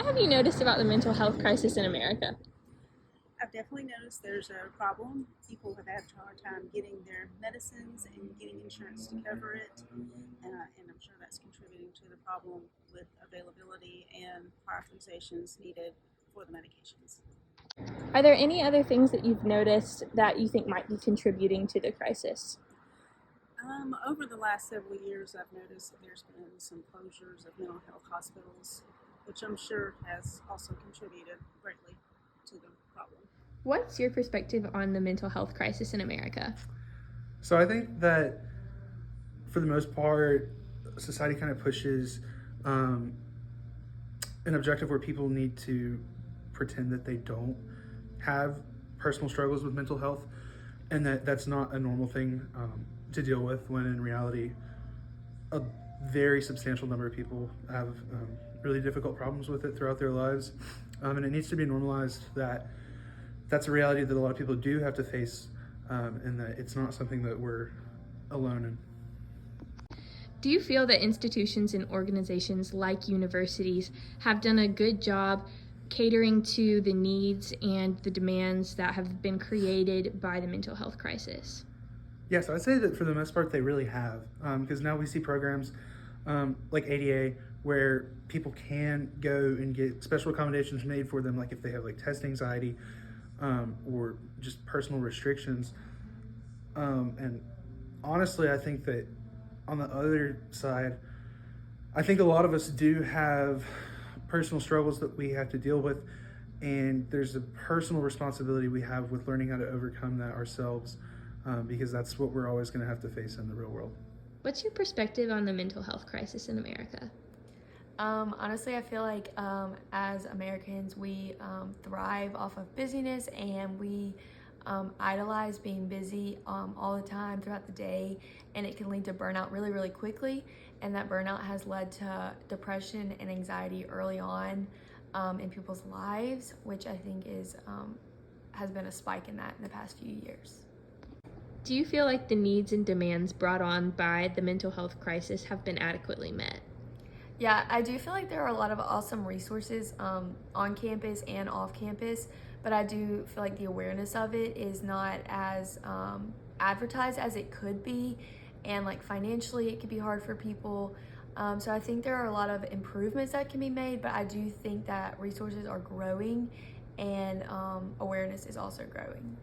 What have you noticed about the mental health crisis in America? I've definitely noticed there's a problem. People have had a hard time getting their medicines and getting insurance to cover it, and I'm sure that's contributing to the problem with availability and prioritizations needed for the medications. Are there any other things that you've noticed that you think might be contributing to the crisis? Over the last several years, I've noticed that there's been some closures of mental health hospitals, which I'm sure has also contributed greatly to the problem. What's your perspective on the mental health crisis in America? So I think that for the most part, society kind of pushes um, an objective where people need to pretend that they don't have personal struggles with mental health, and that that's not a normal thing to deal with. When in reality, a very substantial number of people have really difficult problems with it throughout their lives, and it needs to be normalized that that's a reality that a lot of people do have to face, and that it's not something that we're alone in. Do you feel that institutions and organizations like universities have done a good job catering to the needs and the demands that have been created by the mental health crisis? Yes, I'd say that for the most part they really have, because now we see programs like ADA where people can go and get special accommodations made for them, like if they have like test anxiety or just personal restrictions. And honestly, I think that on the other side, I think a lot of us do have personal struggles that we have to deal with, and there's a personal responsibility we have with learning how to overcome that ourselves, because that's what we're always going to have to face in the real world. What's your perspective on the mental health crisis in America? Honestly, I feel like as Americans, we thrive off of busyness and we idolize being busy all the time throughout the day, and it can lead to burnout really, really quickly. And that burnout has led to depression and anxiety early on in people's lives, which I think is has been a spike in that in the past few years. Do you feel like the needs and demands brought on by the mental health crisis have been adequately met? Yeah, I do feel like there are a lot of awesome resources on campus and off campus, but I do feel like the awareness of it is not as advertised as it could be, and like financially, it could be hard for people. So I think there are a lot of improvements that can be made, but I do think that resources are growing and awareness is also growing.